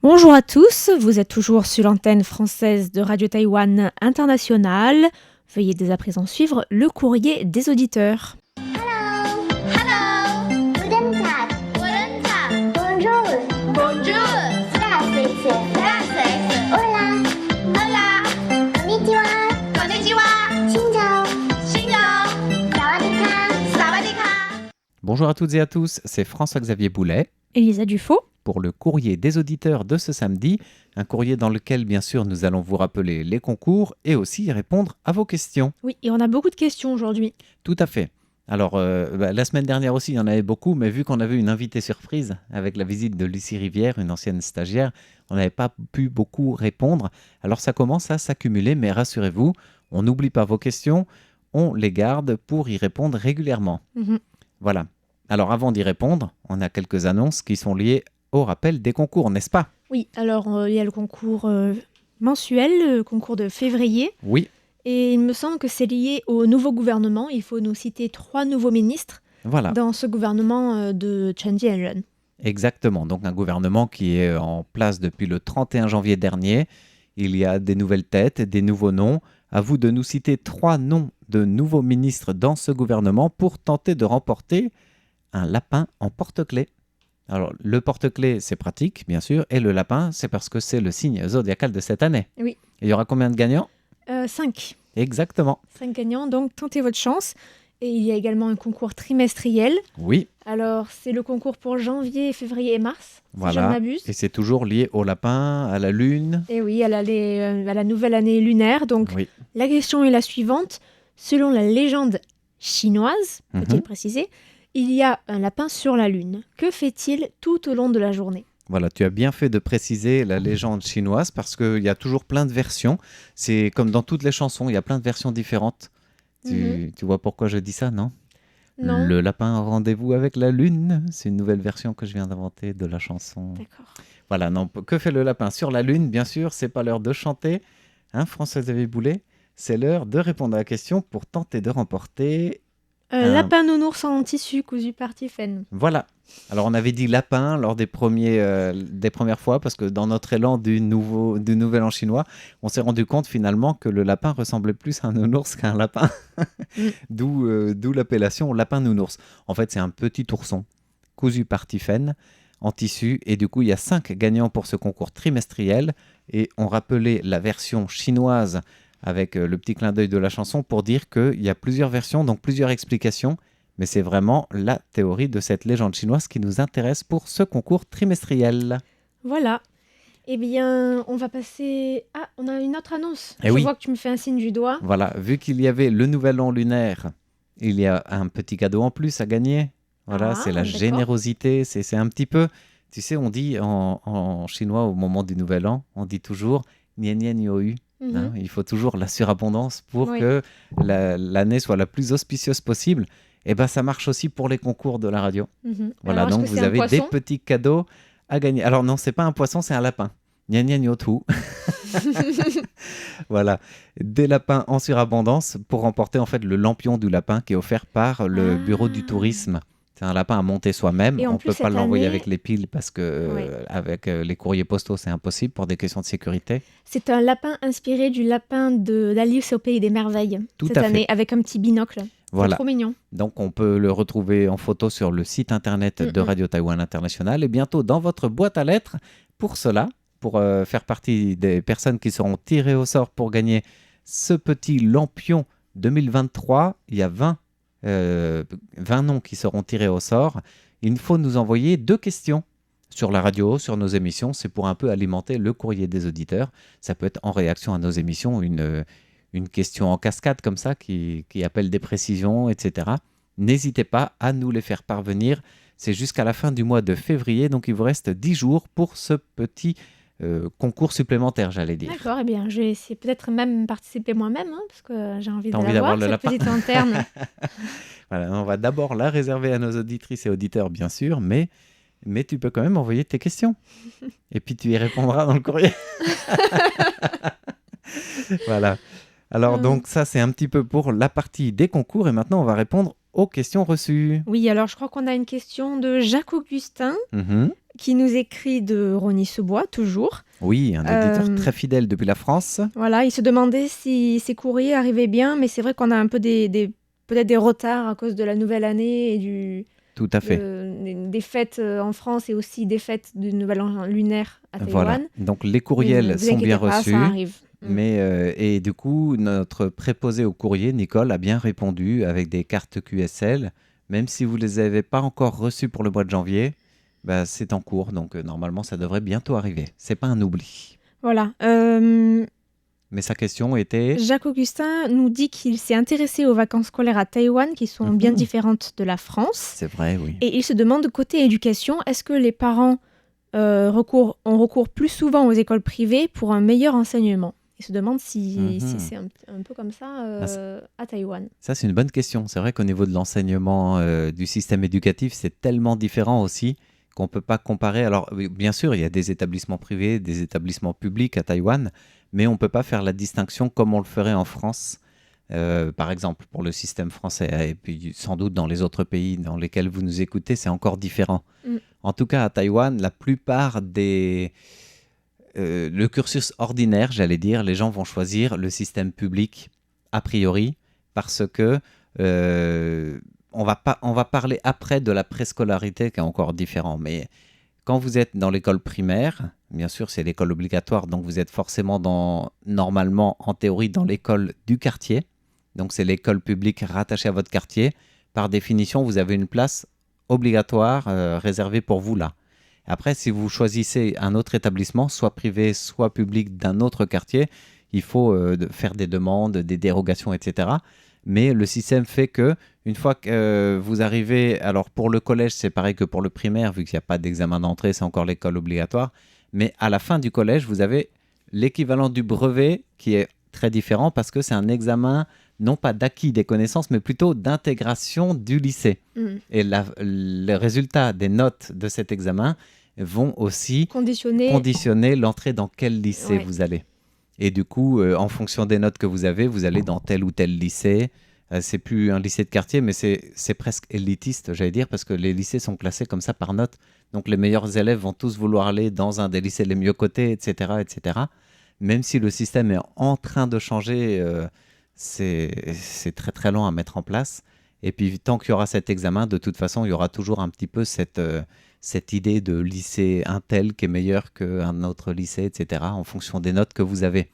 Bonjour à tous, vous êtes toujours sur l'antenne française de Radio Taïwan International. Veuillez dès à présent suivre le courrier des auditeurs. Hello. Hello. Guten Tag. Guten Tag. Bonjour. Bonjour. Gracias. Gracias. Hola. Hola. Konnichiwa. Konnichiwa. Xinjiao. Xinjiao. Sawadee-ka. Sawadee-ka. Bonjour à toutes et à tous, c'est François-Xavier Boulet Elisa Dufaux. pour le courrier des auditeurs de ce samedi, un courrier dans lequel bien sûr nous allons vous rappeler les concours et aussi répondre à vos questions. Oui, et on a beaucoup de questions aujourd'hui. Tout à fait. Alors la semaine dernière aussi il y en avait beaucoup, mais vu qu'on avait une invitée surprise avec la visite de Lucie Rivière, une ancienne stagiaire, on n'avait pas pu beaucoup répondre. Alors ça commence à s'accumuler, mais rassurez-vous, on n'oublie pas vos questions, on les garde pour y répondre régulièrement. Voilà. Alors avant d'y répondre, on a quelques annonces qui sont liées au rappel des concours, n'est-ce pas? Oui, alors il y a le concours mensuel, le concours de février. Oui, Et il me semble que c'est lié au nouveau gouvernement. Il faut nous citer 3 nouveaux ministres voilà, dans ce gouvernement de Chen Jianren. exactement. Donc un gouvernement qui est en place depuis le 31 janvier dernier. Il y a des nouvelles têtes, des nouveaux noms. À vous de nous citer 3 noms de nouveaux ministres dans ce gouvernement pour tenter de remporter un lapin en porte-clés. Alors, le porte-clés, c'est pratique, bien sûr, et le lapin, c'est parce que c'est le signe zodiacal de cette année. Oui. Et il y aura combien de gagnants? 5. Exactement. 5 gagnants, donc tentez votre chance. Et il y a également un concours trimestriel. Oui, Alors, c'est le concours pour janvier, février et mars, si je ne voilà. m'abuse. Et c'est toujours lié au lapin, à la lune. Et oui, à la nouvelle année lunaire. Donc, Oui. la question est la suivante. Selon la légende chinoise, faut-il préciser, il y a un lapin sur la lune. Que fait-il tout au long de la journée? Voilà, tu as bien fait de préciser la légende chinoise parce qu'il y a toujours plein de versions. C'est comme dans toutes les chansons, il y a plein de versions différentes. Tu vois pourquoi je dis ça, non? Non. Le lapin a rendez-vous avec la lune. C'est une nouvelle version que je viens d'inventer de la chanson. D'accord. Voilà, non, que fait le lapin sur la lune? Bien sûr, c'est pas l'heure de chanter. Hein, François-Xavier Boulet? C'est l'heure de répondre à la question pour tenter de remporter. Lapin nounours en tissu cousu par Tiffen. Voilà. Alors, on avait dit lapin lors des premières fois parce que dans notre élan du nouvel an chinois, on s'est rendu compte finalement que le lapin ressemblait plus à un nounours qu'à un lapin. D'où l'appellation lapin nounours. En fait, c'est un petit ourson cousu par Tiffen en tissu. Et du coup, il y a 5 gagnants pour ce concours trimestriel. Et on rappelait la version chinoise avec le petit clin d'œil de la chanson pour dire qu'il y a plusieurs versions, donc plusieurs explications. Mais c'est vraiment la théorie de cette légende chinoise qui nous intéresse pour ce concours trimestriel. Voilà. Eh bien, on va passer... Ah, on a une autre annonce. Eh Je oui. vois que tu me fais un signe du doigt. Voilà, vu qu'il y avait le nouvel an lunaire, il y a un petit cadeau en plus à gagner. Voilà, Ah, c'est la d'accord. générosité, c'est un petit peu... Tu sais, on dit en chinois au moment du nouvel an, on dit toujours « nian nian yo yu ». Hein, il faut toujours la surabondance pour Oui. que l'année soit la plus auspicieuse possible. Et bien, ça marche aussi pour les concours de la radio. Voilà, Alors, est-ce donc que vous c'est un avez des poisson petits cadeaux à gagner. Alors non, c'est pas un poisson, c'est un lapin. Gna gna gna tout. Voilà, des lapins en surabondance pour remporter en fait le lampion du lapin qui est offert par le bureau du tourisme. C'est un lapin à monter soi-même. Et en On ne plus, peut pas cette l'envoyer année- avec les piles parce que Oui. avec les courriers postaux, c'est impossible pour des questions de sécurité. C'est un lapin inspiré du lapin d'Alice au Pays des Merveilles Tout cette à fait. année, avec un petit binocle. Voilà. C'est trop mignon. Donc on peut le retrouver en photo sur le site internet de Radio Taïwan International et bientôt dans votre boîte à lettres. Pour cela, pour faire partie des personnes qui seront tirées au sort pour gagner ce petit lampion 2023, il y a 20 noms qui seront tirés au sort. Il faut nous envoyer 2 questions sur la radio, sur nos émissions. C'est pour un peu alimenter le courrier des auditeurs. Ça peut être en réaction à nos émissions, une question en cascade comme ça qui appelle des précisions, etc. N'hésitez pas à nous les faire parvenir. C'est jusqu'à la fin du mois de février, donc il vous reste 10 jours pour ce petit concours supplémentaire, j'allais dire. D'accord, eh bien, je vais essayer peut-être même participer moi-même, hein, parce que j'ai envie T'as de envie l'avoir, d'avoir le cette lapin petite lanterne. Voilà, on va d'abord la réserver à nos auditrices et auditeurs, bien sûr, mais tu peux quand même envoyer tes questions. Et puis tu y répondras dans le courrier. Voilà. Alors donc ça, c'est un petit peu pour la partie des concours. Et maintenant, on va répondre aux questions reçues. Oui, alors je crois qu'on a une question de Jacques Augustin qui nous écrit de Rosny-sous-Bois, toujours. Oui, un auditeur très fidèle depuis la France. Voilà, il se demandait si ces courriers arrivaient bien, mais c'est vrai qu'on a un peu peut-être des retards à cause de la nouvelle année et Tout à fait. des fêtes en France et aussi des fêtes du Nouvel An lunaire à Taïwan. Voilà. Donc les courriels Vous sont bien inquiétez pas, reçus. ça arrive. Mais, et du coup, notre préposé au courrier, Nicole, a bien répondu avec des cartes QSL. Même si vous ne les avez pas encore reçues pour le mois de janvier, bah, c'est en cours. Donc normalement, ça devrait bientôt arriver. C'est pas un oubli. Voilà. Mais sa question était... Jacques Augustin nous dit qu'il s'est intéressé aux vacances scolaires à Taïwan, qui sont bien différentes de la France. C'est vrai, oui. Et il se demande, côté éducation, est-ce que les parents ont recours plus souvent aux écoles privées pour un meilleur enseignement? Il se demande si c'est un peu comme ça à Taïwan. Ça, c'est une bonne question. C'est vrai qu'au niveau de l'enseignement du système éducatif, c'est tellement différent aussi qu'on ne peut pas comparer. Alors, bien sûr, il y a des établissements privés, des établissements publics à Taïwan, mais on ne peut pas faire la distinction comme on le ferait en France, par exemple, pour le système français. Et puis, sans doute, dans les autres pays dans lesquels vous nous écoutez, c'est encore différent. En tout cas, à Taïwan, la plupart le cursus ordinaire, j'allais dire, les gens vont choisir le système public a priori parce que on va parler après de la préscolarité qui est encore différent. Mais quand vous êtes dans l'école primaire, bien sûr c'est l'école obligatoire, donc vous êtes forcément normalement en théorie dans l'école du quartier. Donc c'est l'école publique rattachée à votre quartier. Par définition, vous avez une place obligatoire réservée pour vous là. Après, si vous choisissez un autre établissement, soit privé, soit public d'un autre quartier, il faut faire des demandes, des dérogations, etc. Mais le système fait que une fois que vous arrivez, alors pour le collège, c'est pareil que pour le primaire, vu qu'il n'y a pas d'examen d'entrée, c'est encore l'école obligatoire. Mais à la fin du collège, vous avez l'équivalent du brevet qui est très différent parce que c'est un examen non pas d'acquis des connaissances, mais plutôt d'intégration du lycée. Et les résultats des notes de cet examen vont aussi conditionner l'entrée dans quel lycée vous allez. Et du coup, en fonction des notes que vous allez dans tel ou tel lycée. C'est plus un lycée de quartier, mais c'est presque élitiste, j'allais dire, parce que les lycées sont classés comme ça par notes. Donc les meilleurs élèves vont tous vouloir aller dans un des lycées les mieux cotés, etc., etc. Même si le système est en train de changer, c'est très très long à mettre en place. Et puis tant qu'il y aura cet examen, de toute façon, il y aura toujours un petit peu cette idée de lycée un tel qui est meilleur qu'un autre lycée, etc., en fonction des notes que vous avez.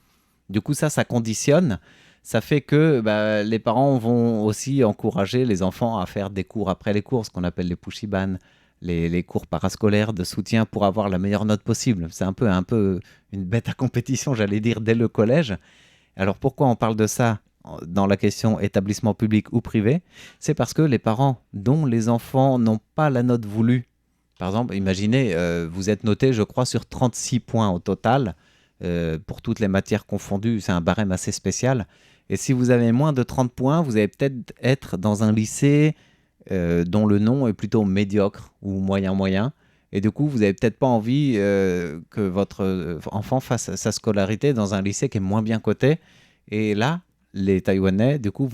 Du coup, ça conditionne. Ça fait que les parents vont aussi encourager les enfants à faire des cours après les cours, ce qu'on appelle les pushiban, les cours parascolaires de soutien pour avoir la meilleure note possible. C'est un peu une bête à compétition, j'allais dire, dès le collège. Alors pourquoi on parle de ça dans la question établissement public ou privé? C'est parce que les parents dont les enfants n'ont pas la note voulue, par exemple, imaginez, vous êtes noté, je crois, sur 36 points au total, pour toutes les matières confondues, c'est un barème assez spécial. Et si vous avez moins de 30 points, vous allez peut-être être dans un lycée dont le nom est plutôt médiocre ou moyen-moyen. Et du coup, vous n'avez peut-être pas envie que votre enfant fasse sa scolarité dans un lycée qui est moins bien coté. Et là, les Taïwanais, du coup,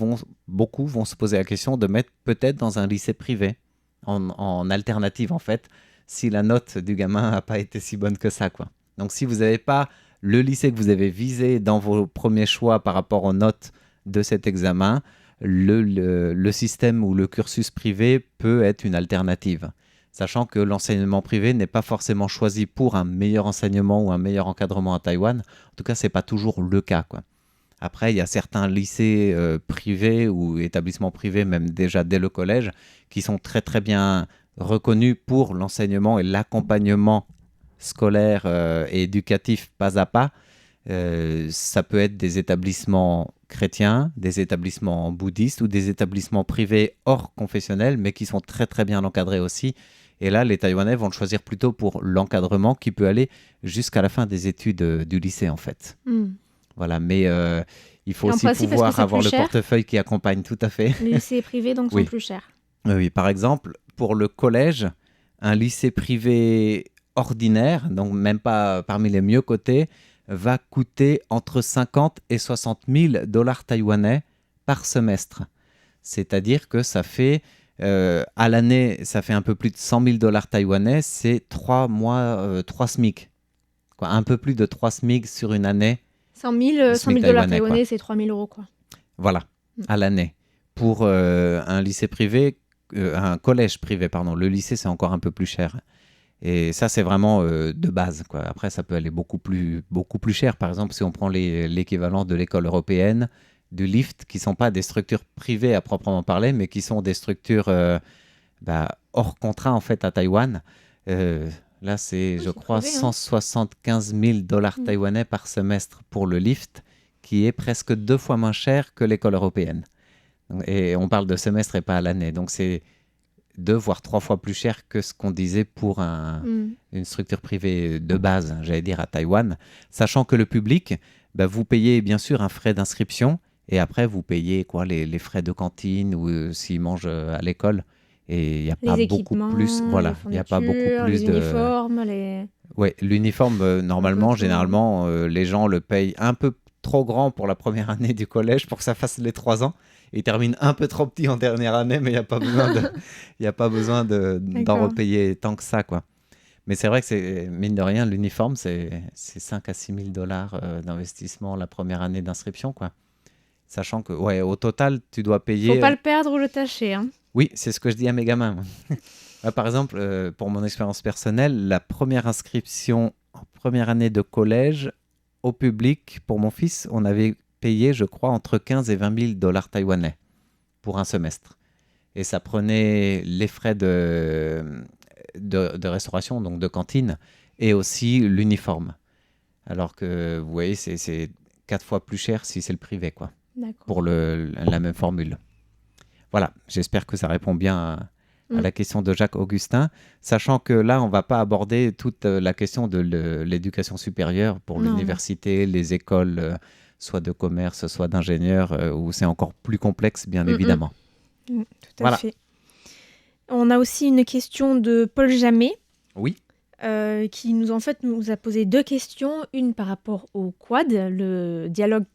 beaucoup vont se poser la question de mettre peut-être dans un lycée privé, en alternative en fait, si la note du gamin n'a pas été si bonne que ça, quoi. Donc si vous n'avez pas le lycée que vous avez visé dans vos premiers choix par rapport aux notes de cet examen, le système ou le cursus privé peut être une alternative. Sachant que l'enseignement privé n'est pas forcément choisi pour un meilleur enseignement ou un meilleur encadrement à Taïwan. En tout cas, ce n'est pas toujours le cas, quoi. Après, il y a certains lycées privés ou établissements privés, même déjà dès le collège, qui sont très très bien reconnus pour l'enseignement et l'accompagnement scolaire et éducatif pas à pas. Ça peut être des établissements chrétiens, des établissements bouddhistes ou des établissements privés hors confessionnels, mais qui sont très très bien encadrés aussi. Et là, les Taïwanais vont le choisir plutôt pour l'encadrement qui peut aller jusqu'à la fin des études du lycée, en fait. Voilà, mais il faut aussi pouvoir avoir le portefeuille qui accompagne, tout à fait. Les lycées privés, donc, sont plus chers. Oui, par exemple, pour le collège, un lycée privé ordinaire, donc même pas parmi les mieux cotés, va coûter entre 50 et 60 000 $ taïwanais par semestre. C'est-à-dire que ça fait À l'année, ça fait un peu plus de 100 000 $ taïwanais, c'est 3 mois, 3 SMIC. Quoi, un peu plus de 3 SMIC sur une année. 100 000 SMIC dollars taïwanais, taïwanais, c'est 3 000 euros, quoi. Voilà, à l'année. Pour un lycée privé, un collège privé, pardon. Le lycée, c'est encore un peu plus cher. Et ça, c'est vraiment de base, quoi. Après, ça peut aller beaucoup plus cher. Par exemple, si on prend l'équivalent de l'école européenne, du LIFT, qui ne sont pas des structures privées à proprement parler, mais qui sont des structures hors contrat, en fait, à Taïwan. Là, c'est, je crois, privé, 175 000 $ taïwanais par semestre pour le LIFT, qui est presque 2 fois moins cher que l'école européenne. Et on parle de semestre et pas à l'année. Donc, c'est 2 voire 3 fois plus cher que ce qu'on disait pour une structure privée de base, j'allais dire, à Taïwan. Sachant que le public, vous payez bien sûr un frais d'inscription et après, vous payez les frais de cantine ou s'ils mangent à l'école. Et il n'y a pas beaucoup plus. Voilà, il n'y a pas beaucoup plus de. Les uniformes, les. Ouais, l'uniforme, normalement, généralement, les gens le payent un peu trop grand pour la première année du collège pour que ça fasse les 3 ans. Il termine un peu trop petit en dernière année, mais il n'y a pas besoin d'en repayer tant que ça, quoi. Mais c'est vrai que c'est, mine de rien, l'uniforme, c'est 5 à 6 000 $ d'investissement la première année d'inscription, quoi. Sachant que, au total, tu dois payer... Faut pas le perdre ou le tâcher, hein. Oui, c'est ce que je dis à mes gamins. Par exemple, pour mon expérience personnelle, la première inscription en première année de collège au public, pour mon fils, on avait payé, je crois, entre 15 et 20 000 $ taïwanais pour un semestre. Et ça prenait les frais de restauration, donc de cantine, et aussi l'uniforme. Alors que, vous voyez, c'est 4 fois plus cher si c'est le privé, quoi. D'accord. Pour la même formule. Voilà, j'espère que ça répond bien à la question de Jacques Augustin, sachant que là, on ne va pas aborder toute la question de l'éducation supérieure pour l'université, les écoles, soit de commerce, soit d'ingénieurs, où c'est encore plus complexe, bien évidemment. Tout à fait. On a aussi une question de Paul Jamet. Oui. Qui nous a posé 2 questions. Une par rapport au Quad, le dialogue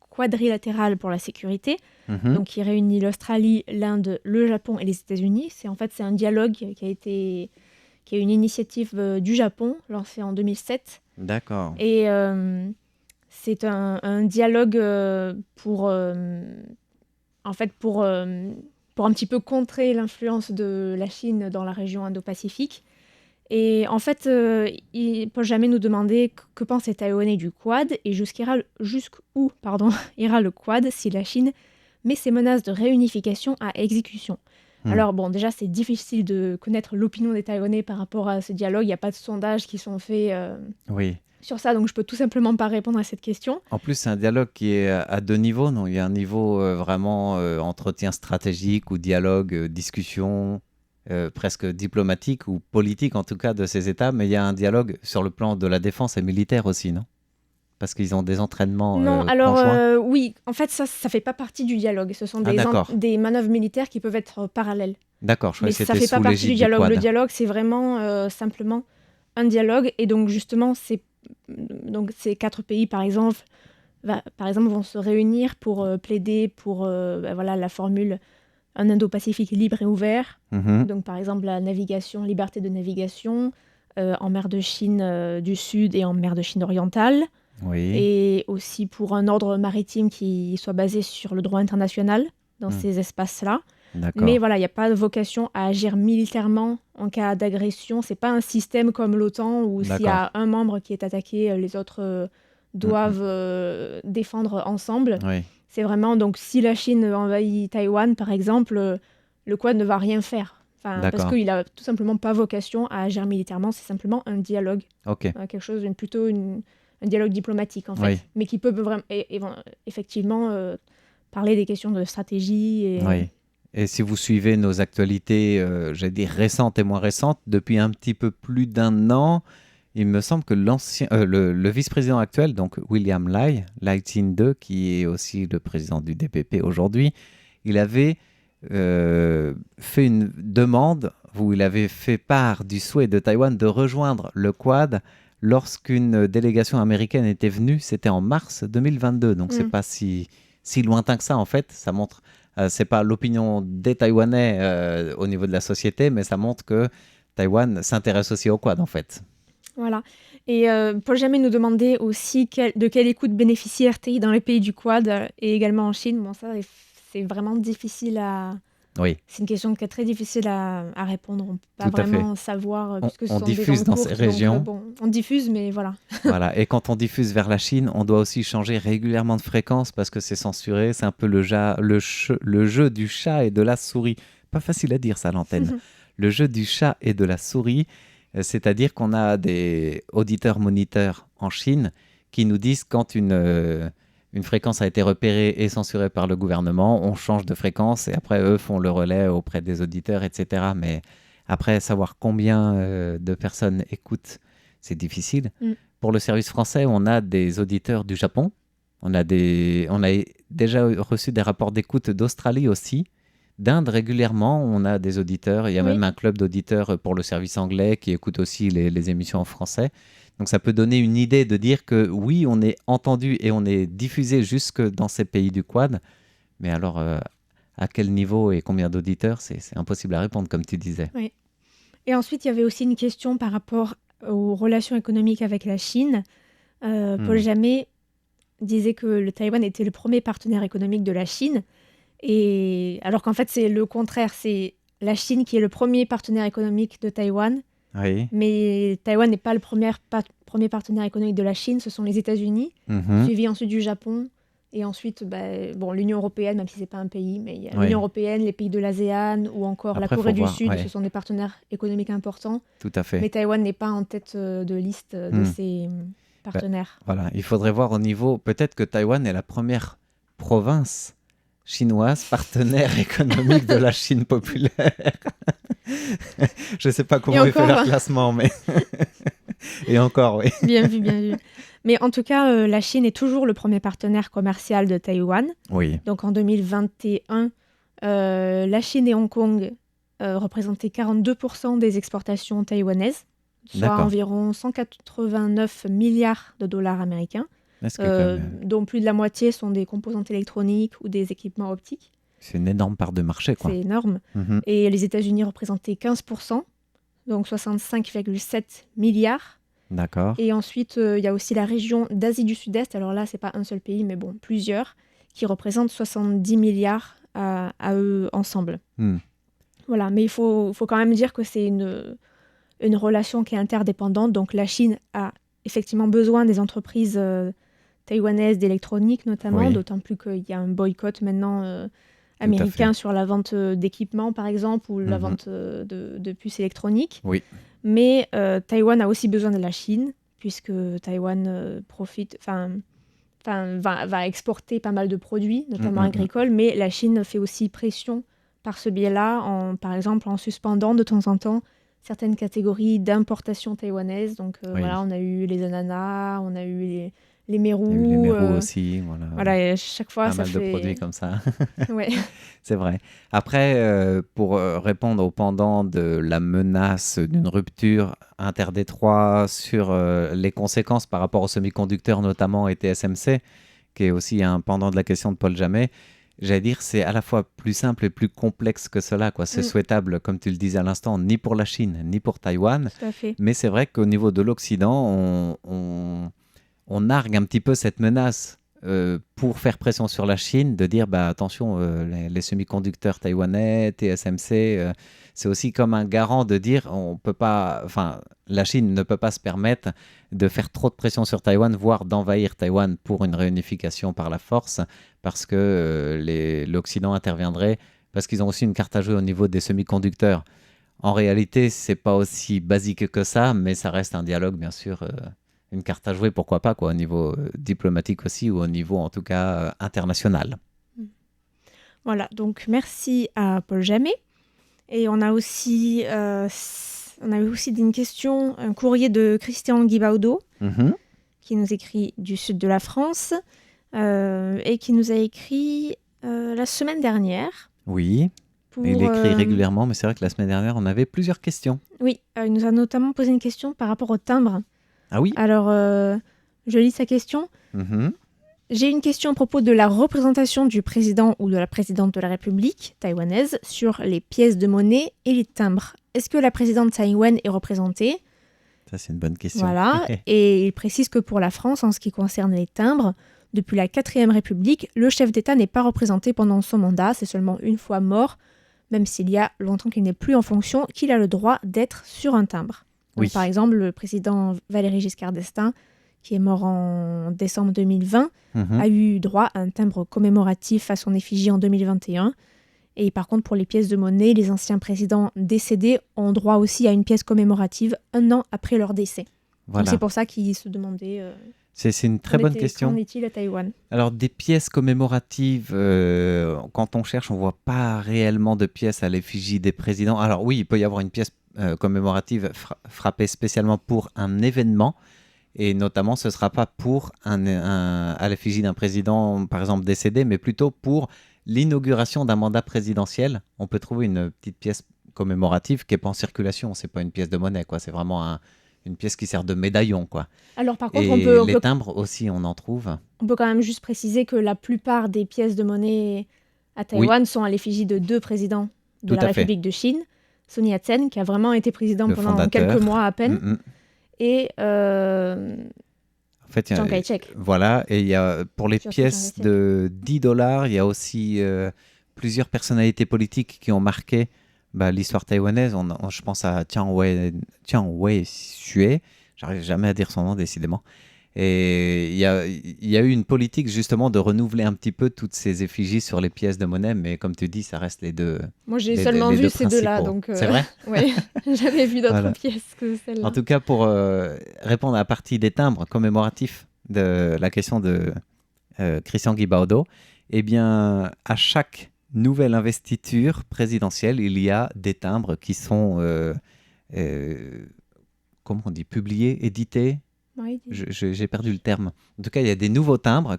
quadrilatéral pour la sécurité, donc qui réunit l'Australie, l'Inde, le Japon et les États-Unis. C'est un dialogue qui est une initiative du Japon, lancée en 2007. D'accord. Et c'est un dialogue pour un petit peu contrer l'influence de la Chine dans la région Indo-Pacifique. Et en fait, Paul Jamet nous demandait que pensent les Taïwanais du Quad et jusqu'où ira le Quad si la Chine met ses menaces de réunification à exécution. Alors bon, déjà, c'est difficile de connaître l'opinion des Taïwanais par rapport à ce dialogue. Il n'y a pas de sondages qui sont faits sur ça, donc je peux tout simplement pas répondre à cette question. En plus, c'est un dialogue qui est à 2 niveaux, non ? Il y a un niveau vraiment entretien stratégique ou dialogue, discussion... presque diplomatique ou politique en tout cas de ces États, mais il y a un dialogue sur le plan de la défense et militaire aussi, non ? Parce qu'ils ont des entraînements conjoints. Oui, en fait ça fait pas partie du dialogue, ce sont des manœuvres militaires qui peuvent être parallèles. D'accord, je crois que c'était ça fait pas partie du dialogue. Quad. Le dialogue, c'est vraiment simplement un dialogue, et donc justement ces 4 pays par exemple vont se réunir pour plaider pour la formule un Indo-Pacifique libre et ouvert. Donc, par exemple, la navigation, liberté de navigation en mer de Chine du Sud et en mer de Chine orientale. Oui. Et aussi pour un ordre maritime qui soit basé sur le droit international dans ces espaces-là. D'accord. Mais voilà, il n'y a pas de vocation à agir militairement en cas d'agression. Ce n'est pas un système comme l'OTAN où s'il y a un membre qui est attaqué, les autres doivent défendre ensemble. Oui. C'est vraiment, donc si la Chine envahit Taïwan, par exemple, le Quad ne va rien faire. Parce qu'il n'a tout simplement pas vocation à agir militairement, c'est simplement un dialogue. Quelque chose, un dialogue diplomatique, en fait. Mais qui peut vraiment, effectivement parler des questions de stratégie. Et si vous suivez nos actualités, j'allais dire récentes et moins récentes, depuis un petit peu plus d'1 an, il me semble que le vice-président actuel, donc William Lai Ching-te, qui est aussi le président du DPP aujourd'hui, il avait fait une demande où il avait fait part du souhait de Taïwan de rejoindre le Quad lorsqu'une délégation américaine était venue. C'était en mars 2022, donc c'est pas si lointain que ça en fait. Ça montre c'est pas l'opinion des Taïwanais au niveau de la société, mais ça montre que Taïwan s'intéresse aussi au quad, en fait. Voilà. Et Paul Jamet nous demandait aussi de quelle écoute bénéficie RTI dans les pays du Quad et également en Chine. Bon, ça, c'est vraiment difficile à... Oui. C'est une question qui est très difficile à répondre. On ne peut pas Tout à vraiment savoir, puisque ce on sont diffuse des dans gens ces courtes, régions. Donc, on diffuse, mais voilà. Voilà. Et quand on diffuse vers la Chine, on doit aussi changer régulièrement de fréquence parce que c'est censuré. C'est un peu le jeu du chat et de la souris. Pas facile à dire ça à l'antenne. Le jeu du chat et de la souris, c'est-à-dire qu'on a des auditeurs-moniteurs en Chine qui nous disent quand une fréquence a été repérée et censurée par le gouvernement, on change de fréquence et après eux font le relais auprès des auditeurs, etc. Mais après, savoir combien de personnes écoutent, c'est difficile. Pour le service français, on a des auditeurs du Japon. On a déjà reçu des rapports d'écoute d'Australie aussi. D'Inde, régulièrement, on a des auditeurs. Il y a même un club d'auditeurs pour le service anglais qui écoute aussi les émissions en français. Donc ça peut donner une idée de dire que oui, on est entendu et on est diffusé jusque dans ces pays du Quad. Mais alors, à quel niveau et combien d'auditeurs, c'est impossible à répondre, comme tu disais. Oui. Et ensuite, il y avait aussi une question par rapport aux relations économiques avec la Chine. Paul Jamet disait que le Taïwan était le premier partenaire économique de la Chine. Et alors qu'en fait, c'est le contraire. C'est la Chine qui est le premier partenaire économique de Taïwan. Oui. Mais Taïwan n'est pas le premier partenaire économique de la Chine. Ce sont les États-Unis, suivi ensuite du Japon. Et ensuite, l'Union européenne, même si ce n'est pas un pays, mais il y a l'Union européenne, les pays de l'ASEAN ou encore la Corée du Sud. Ce sont des partenaires économiques importants. Tout à fait. Mais Taïwan n'est pas en tête de liste de ces partenaires. Voilà, il faudrait voir au niveau... Peut-être que Taïwan est la première province chinoise partenaire économique de la Chine populaire. Je ne sais pas comment ils font leur classement, mais... Et encore, oui. Bien vu, bien vu. Mais en tout cas, la Chine est toujours le premier partenaire commercial de Taïwan. Oui. Donc en 2021, la Chine et Hong Kong représentaient 42% des exportations taïwanaises, soit environ 189 milliards de dollars américains, dont plus de la moitié sont des composantes électroniques ou des équipements optiques. C'est une énorme part de marché, quoi. C'est énorme. Et les États-Unis représentaient 15%, donc 65,7 milliards. D'accord. Et ensuite, il y a aussi la région d'Asie du Sud-Est. Alors là, ce n'est pas un seul pays, mais bon, plusieurs, qui représentent 70 milliards à eux ensemble. Voilà, mais il faut quand même dire que c'est une relation qui est interdépendante. Donc la Chine a effectivement besoin des entreprises taïwanaises d'électronique notamment, d'autant plus qu'il y a un boycott maintenant américain sur la vente d'équipements, par exemple, ou la vente de puces électroniques. Oui. Mais Taïwan a aussi besoin de la Chine, puisque Taïwan va exporter pas mal de produits, notamment agricoles, mais la Chine fait aussi pression par ce biais-là, par exemple en suspendant de temps en temps certaines catégories d'importation taïwanaise. Donc voilà, on a eu les ananas, on a eu les mérous. Il y a eu les mérous aussi. Voilà, et chaque fois, pas mal de produits comme ça. Ouais. C'est vrai. Après, pour répondre au pendant de la menace d'une rupture interdétroit sur les conséquences par rapport aux semi-conducteurs, notamment et TSMC, qui est aussi un pendant de la question de Paul Jamet, j'allais dire c'est à la fois plus simple et plus complexe que cela, quoi. C'est souhaitable, comme tu le disais à l'instant, ni pour la Chine, ni pour Taïwan. Tout à fait. Mais c'est vrai qu'au niveau de l'Occident, on nargue un petit peu cette menace pour faire pression sur la Chine, de dire attention, les semi-conducteurs taïwanais, TSMC, c'est aussi comme un garant de dire la Chine ne peut pas se permettre de faire trop de pression sur Taïwan, voire d'envahir Taïwan pour une réunification par la force, parce que l'Occident interviendrait, parce qu'ils ont aussi une carte à jouer au niveau des semi-conducteurs. En réalité, c'est pas aussi basique que ça, mais ça reste un dialogue, bien sûr. Une carte à jouer, pourquoi pas, quoi, au niveau diplomatique aussi, ou au niveau, en tout cas, international. Voilà, donc merci à Paul Jamet. Et on a aussi une question, un courrier de Christian Guibaudo, qui nous écrit du sud de la France, et qui nous a écrit la semaine dernière. Oui, il écrit régulièrement, mais c'est vrai que la semaine dernière, on avait plusieurs questions. Oui, il nous a notamment posé une question par rapport au timbre. Ah oui. Alors, je lis sa question. J'ai une question à propos de la représentation du président ou de la présidente de la République taïwanaise sur les pièces de monnaie et les timbres. Est-ce que la présidente Tsai Ing-wen est représentée? Ça, c'est une bonne question. Voilà, et il précise que pour la France, en ce qui concerne les timbres, depuis la 4e République, le chef d'État n'est pas représenté pendant son mandat, c'est seulement une fois mort, même s'il y a longtemps qu'il n'est plus en fonction, qu'il a le droit d'être sur un timbre. Donc, Oui. par exemple, le président Valéry Giscard d'Estaing, qui est mort en décembre 2020, a eu droit à un timbre commémoratif à son effigie en 2021. Et par contre, pour les pièces de monnaie, les anciens présidents décédés ont droit aussi à une pièce commémorative 1 an après leur décès. Voilà. Donc c'est pour ça qu'ils se demandaient... C'est une très bonne question. Qu'en est-il à Taïwan? Alors, des pièces commémoratives, quand on cherche, on ne voit pas réellement de pièces à l'effigie des présidents. Alors oui, il peut y avoir une pièce commémorative frappée spécialement pour un événement, et notamment, ce ne sera pas pour à l'effigie d'un président, par exemple, décédé, mais plutôt pour l'inauguration d'un mandat présidentiel. On peut trouver une petite pièce commémorative qui n'est pas en circulation. Ce n'est pas une pièce de monnaie, quoi. C'est vraiment une pièce qui sert de médaillon, quoi. Alors par contre, Et les timbres aussi, on en trouve. On peut quand même juste préciser que la plupart des pièces de monnaie à Taïwan sont à l'effigie de 2 présidents de Tout la à fait. République de Chine. Sun Yat-sen, qui a vraiment été président Le pendant fondateur. quelques mois à peine, et En fait, Chiang Kai-shek. voilà, et il y a, pour les Sur pièces Chiang Kai-shek. de $10, il y a aussi plusieurs personnalités politiques qui ont marqué l'histoire taïwanaise. Je pense à Chiang Wei-Xue, j'arrive jamais à dire son nom décidément. Et il y a eu une politique justement de renouveler un petit peu toutes ces effigies sur les pièces de monnaie, mais comme tu dis, ça reste les deux. Moi, j'ai les seulement deux vu ces deux-là, principaux. donc... C'est vrai? Oui, j'avais vu d'autres Voilà. pièces que celle-là. En tout cas, pour répondre à la partie des timbres commémoratifs de la question de Christian Guibaodo, eh bien, à chaque nouvelle investiture présidentielle, il y a des timbres qui sont, comment on dit, publiés, édités. Oui, J'ai perdu le terme. En tout cas, il y a des nouveaux timbres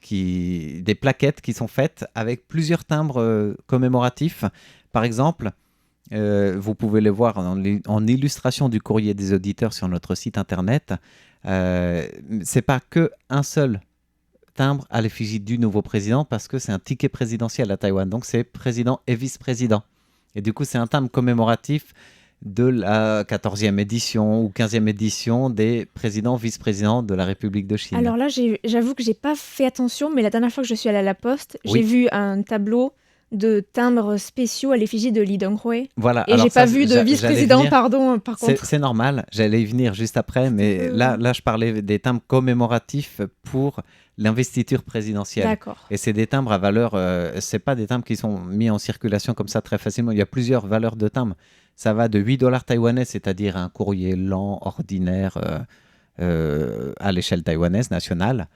des plaquettes qui sont faites avec plusieurs timbres commémoratifs. Par exemple, vous pouvez les voir en illustration du courrier des auditeurs sur notre site internet. C'est pas que un seul timbre à l'effigie du nouveau président, parce que c'est un ticket présidentiel à Taïwan. Donc c'est président et vice-président. Et du coup, c'est un timbre commémoratif de la 14e édition ou 15e édition des présidents, vice-présidents de la République de Chine. Alors là, j'avoue que j'ai pas fait attention, mais la dernière fois que je suis allée à la poste, Oui. j'ai vu un tableau de timbres spéciaux à l'effigie de Lee Dong-hui. Voilà. Et Alors j'ai ça, pas vu de j'allais vice-président, venir. pardon, par contre. C'est normal, j'allais y venir juste après, mais là, je parlais des timbres commémoratifs pour l'investiture présidentielle. D'accord. Et c'est des timbres à valeur, c'est pas des timbres qui sont mis en circulation comme ça très facilement. Il y a plusieurs valeurs de timbres. Ça va de $8 taïwanais, c'est-à-dire un courrier lent, ordinaire, à l'échelle taïwanaise, nationale.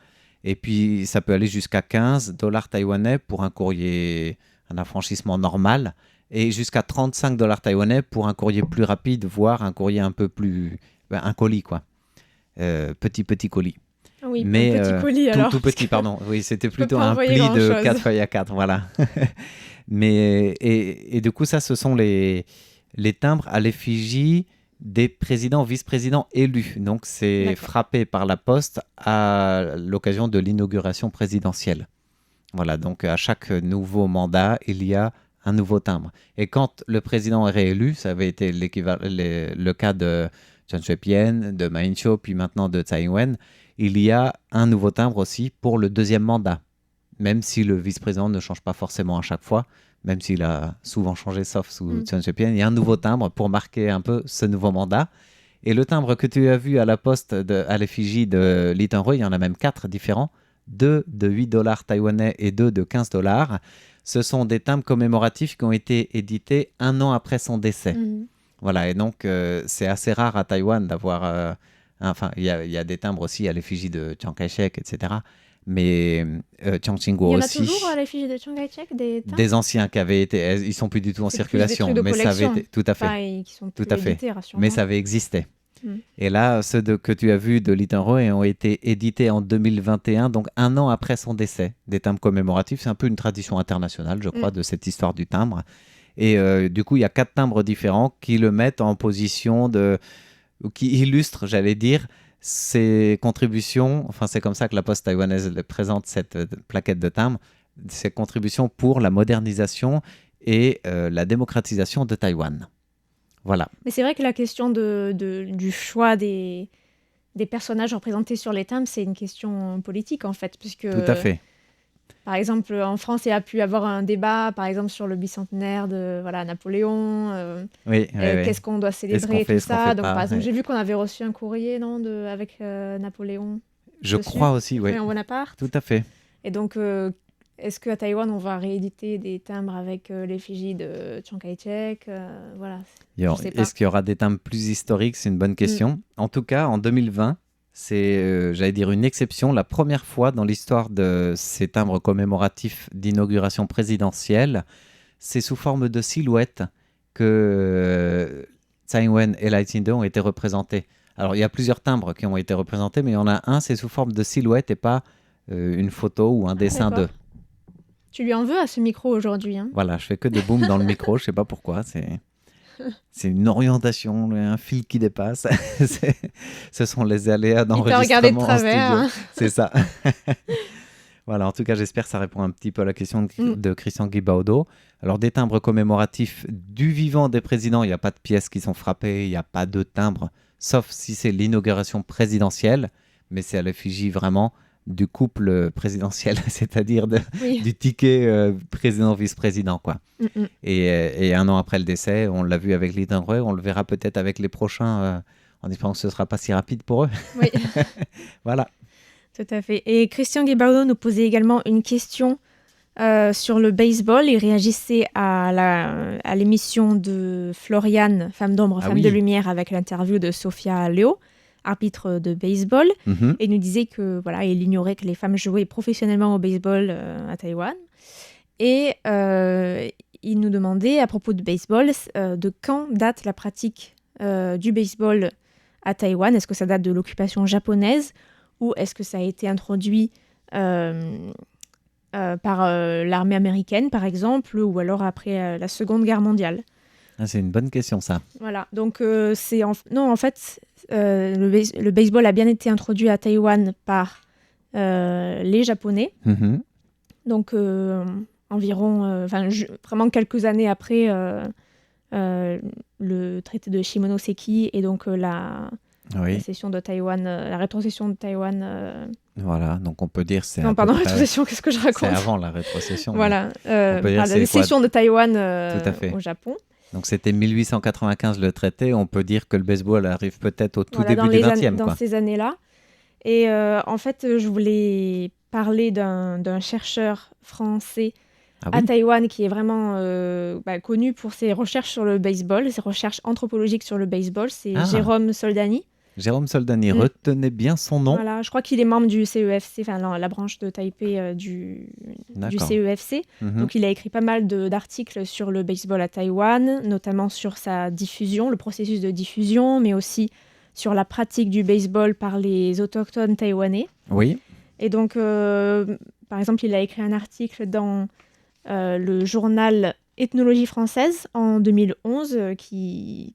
Et puis, ça peut aller jusqu'à $15 taïwanais pour un courrier, un affranchissement normal, et jusqu'à $35 taïwanais pour un courrier plus rapide, voire un courrier un peu plus... un colis, quoi. Petit colis. Oui, Mais, un petit colis, alors. Tout petit, pardon. Oui, c'était peux plutôt pas un envoyer pli de grand-chose. 4 feuilles à 4, voilà. Mais, et du coup, ça, ce sont les timbres à l'effigie des présidents, vice-présidents élus. Donc, c'est D'accord. frappé par la poste à l'occasion de l'inauguration présidentielle. Voilà, donc à chaque nouveau mandat, il y a un nouveau timbre. Et quand le président est réélu, ça avait été le cas de Chen Shui-bian, de Ma Ying-jeou, puis maintenant de Tsai Ing-wen, il y a un nouveau timbre aussi pour le 2e mandat. Même si le vice-président ne change pas forcément à chaque fois, même s'il a souvent changé, sauf sous Chen Shui-bian, il y a un nouveau timbre pour marquer un peu ce nouveau mandat. Et le timbre que tu as vu à la poste à l'effigie de Lee Teng-hui, il y en a même 4 différents, 2 de $8 taïwanais et 2 de $15. Ce sont des timbres commémoratifs qui ont été édités 1 an après son décès. Mhm. Voilà, et donc c'est assez rare à Taïwan d'avoir... enfin, il y a des timbres aussi à l'effigie de Chiang Kai-shek, etc. Mais Chiang Ching-kuo Il y en a aussi. toujours à l'effigie de Chiang Kai-shek, des timbres Des anciens qui avaient été... Ils sont plus du tout en C'est plus des circulation, trucs de mais ça avait collection. été... Tout à fait. Enfin, qui sont Tout plus à fait. édités, rassure-moi. Mais ça avait existé. Mm. Et là, ceux que tu as vus de Lee Teng-hui ont été édités en 2021, donc 1 an après son décès. Des timbres commémoratifs, c'est un peu une tradition internationale, je crois, de cette histoire du timbre. Et du coup, il y a 4 timbres différents qui le mettent en position qui illustrent, j'allais dire, ces contributions, enfin c'est comme ça que la Poste taïwanaise présente cette plaquette de timbre, ces contributions pour la modernisation et la démocratisation de Taïwan. Voilà. Mais c'est vrai que la question du choix des personnages représentés sur les timbres, c'est une question politique en fait, puisque Tout à fait. par exemple en France, il y a pu avoir un débat, par exemple sur le bicentenaire de Napoléon. Oui, Qu'est-ce qu'on doit célébrer, fait, tout ça. Donc par exemple, ouais. j'ai vu qu'on avait reçu un courrier, non, avec Napoléon. Je dessus, crois aussi, oui. En Bonaparte. Tout à fait. Et donc, est-ce qu'à Taïwan, on va rééditer des timbres avec l'effigie de Chiang Kai-shek voilà. Est-ce qu'il y aura des timbres plus historiques? C'est une bonne question. En tout cas, en 2020, c'est, j'allais dire, une exception. La première fois dans l'histoire de ces timbres commémoratifs d'inauguration présidentielle, c'est sous forme de silhouette que Tsai Ing-wen et Lai Ching-te ont été représentés. Alors, il y a plusieurs timbres qui ont été représentés, mais il y en a un, c'est sous forme de silhouette et pas une photo ou un dessin d'eux. Tu lui en veux à ce micro aujourd'hui, hein? Voilà, je fais que des booms dans le micro, je sais pas pourquoi. C'est une orientation, un fil qui dépasse. Ce sont les aléas d'enregistrement. Il t'a regardé de travers. Hein. C'est ça. Voilà, en tout cas, j'espère que ça répond un petit peu à la question de Christian Guibaudot. Alors, des timbres commémoratifs du vivant des présidents, il n'y a pas de pièces qui sont frappées, il n'y a pas de timbres, sauf si c'est l'inauguration présidentielle, mais c'est à l'effigie vraiment du couple présidentiel, c'est-à-dire du ticket président-vice-président, quoi. Et un an après le décès, on l'a vu avec Lee Teng-hui, on le verra peut-être avec les prochains, en espérant que ce ne sera pas si rapide pour eux. Oui. Voilà. Tout à fait. Et Christian Guibaudot nous posait également une question sur le baseball. Il réagissait à l'émission de Floriane, Femme d'ombre, Femme de lumière, avec l'interview de Sophia Leo, arbitre de baseball, et nous disait que il ignorait que les femmes jouaient professionnellement au baseball à Taïwan. Et il nous demandait à propos de baseball, de quand date la pratique du baseball à Taïwan. Est-ce que ça date de l'occupation japonaise ou est-ce que ça a été introduit par l'armée américaine, par exemple, ou alors après la Seconde Guerre mondiale? C'est une bonne question, ça. Voilà, donc en fait, le baseball a bien été introduit à Taïwan par les Japonais. Donc, environ, vraiment quelques années après le traité de Shimonoseki et donc la cession de Taïwan, la rétrocession de Taïwan. Voilà, donc on peut dire c'est. Non, pardon, rétrocession, qu'est-ce que je raconte? C'est avant la rétrocession. Voilà, la cession de Taïwan au Japon. Donc c'était 1895 le traité, on peut dire que le baseball arrive peut-être au tout début du 20e. Dans ces années-là. Et en fait, je voulais parler d'un chercheur français à Taïwan qui est vraiment connu pour ses recherches sur le baseball, ses recherches anthropologiques sur le baseball. C'est Jérôme Soldani. Jérôme Soldani, retenez bien son nom. Voilà, je crois qu'il est membre du CEFC, la branche de Taipei du CEFC. Donc il a écrit pas mal d'articles sur le baseball à Taïwan, notamment sur sa diffusion, le processus de diffusion, mais aussi sur la pratique du baseball par les autochtones taïwanais. Oui. Et donc, par exemple, il a écrit un article dans le journal Ethnologie française en 2011 qui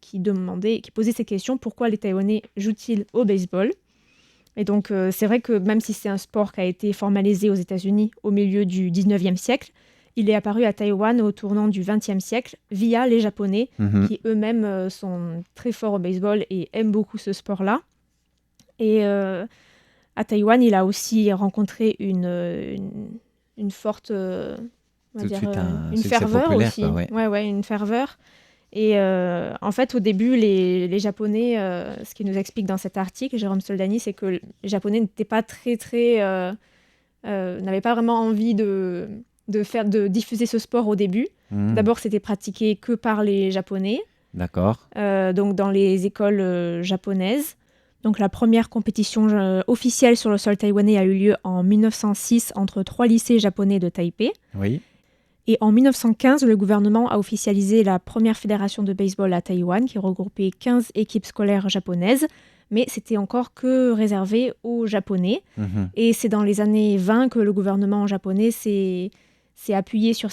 posait ces questions: pourquoi les Taïwanais jouent-ils au baseball? Et donc c'est vrai que même si c'est un sport qui a été formalisé aux États-Unis au milieu du 19e siècle, il est apparu à Taïwan au tournant du 20e siècle via les Japonais qui eux-mêmes sont très forts au baseball et aiment beaucoup ce sport-là. Et à Taïwan, il a aussi rencontré une forte... une ferveur aussi. Une ferveur. Et en fait, au début, les Japonais, ce qu'il nous explique dans cet article, Jérôme Soldani, c'est que les Japonais n'étaient pas n'avaient pas vraiment envie de diffuser ce sport au début. D'abord, c'était pratiqué que par les Japonais. D'accord. Donc, dans les écoles japonaises. Donc, la première compétition officielle sur le sol taïwanais a eu lieu en 1906 entre 3 lycées japonais de Taipei. Oui. Et en 1915, le gouvernement a officialisé la première fédération de baseball à Taïwan, qui regroupait 15 équipes scolaires japonaises, mais c'était encore que réservé aux Japonais. Et c'est dans les années 20 que le gouvernement japonais s'est appuyé sur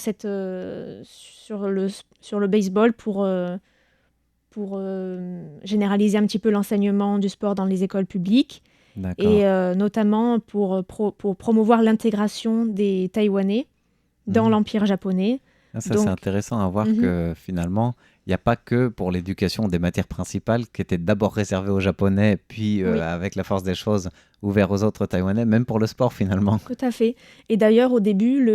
le baseball pour pour généraliser un petit peu l'enseignement du sport dans les écoles publiques et notamment pour promouvoir l'intégration des Taïwanais dans l'Empire japonais. Ça, c'est intéressant à voir que finalement, il n'y a pas que pour l'éducation des matières principales qui étaient d'abord réservées aux Japonais, puis avec la force des choses, ouvert aux autres Taïwanais, même pour le sport finalement. Tout à fait. Et d'ailleurs, au début,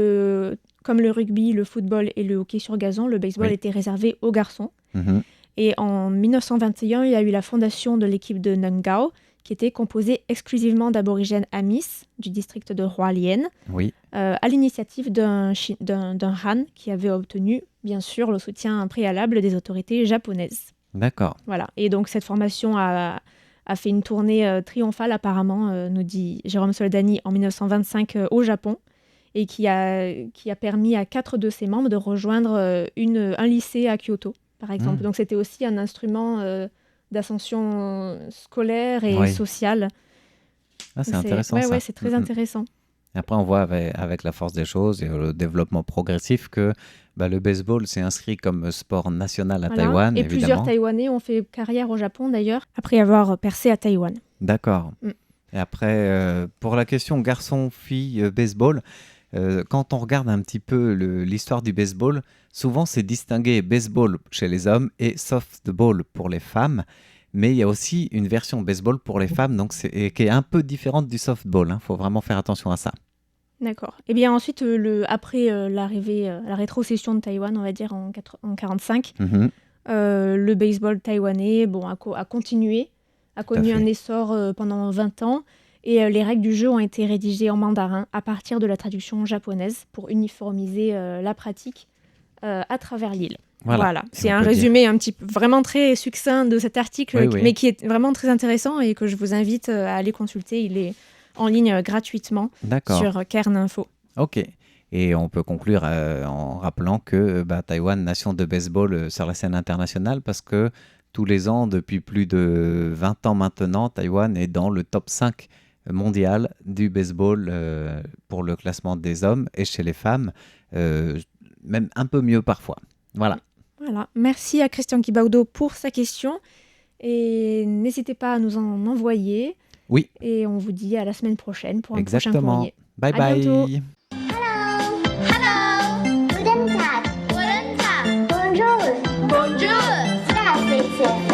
comme le rugby, le football et le hockey sur gazon, le baseball était réservé aux garçons. Et en 1921, il y a eu la fondation de l'équipe de Nungao, qui était composée exclusivement d'aborigènes Amis du district de Hualien, à l'initiative d'un Han qui avait obtenu, bien sûr, le soutien préalable des autorités japonaises. D'accord. Voilà. Et donc, cette formation a fait une tournée triomphale, apparemment, nous dit Jérôme Soldani, en 1925 au Japon, et qui a permis à 4 de ses membres de rejoindre un lycée à Kyoto, par exemple. Donc, c'était aussi un instrument d'ascension scolaire et sociale. C'est intéressant, ça. Oui, c'est très intéressant. Après, on voit avec la force des choses et le développement progressif que le baseball s'est inscrit comme sport national à Taïwan. Et plusieurs Taïwanais ont fait carrière au Japon, d'ailleurs, après avoir percé à Taïwan. D'accord. Et après, pour la question garçon-fille baseball, quand on regarde un petit peu l'histoire du baseball, souvent c'est distingué baseball chez les hommes et softball pour les femmes. Mais il y a aussi une version baseball pour les femmes qui est un peu différente du softball. Faut vraiment faire attention à ça. D'accord. Et bien ensuite, après l'arrivée, la rétrocession de Taïwan, on va dire en 1945, le baseball taïwanais a continué, a connu un essor pendant 20 ans. Et les règles du jeu ont été rédigées en mandarin à partir de la traduction japonaise pour uniformiser la pratique à travers l'île. Voilà. C'est un résumé un petit peu vraiment très succinct de cet article, mais qui est vraiment très intéressant et que je vous invite à aller consulter. Il est en ligne gratuitement sur Cairn Info. Ok. Et on peut conclure en rappelant que Taïwan, nation de baseball sur la scène internationale, parce que tous les ans, depuis plus de 20 ans maintenant, Taïwan est dans le top 5 mondial du baseball pour le classement des hommes et chez les femmes, même un peu mieux parfois. Voilà. Merci à Christian Kibaudo pour sa question et n'hésitez pas à nous en envoyer. Oui. Et on vous dit à la semaine prochaine pour un prochain courrier. Bye bye. Bientôt. Hello. Guten Tag. Bonjour. 谢谢。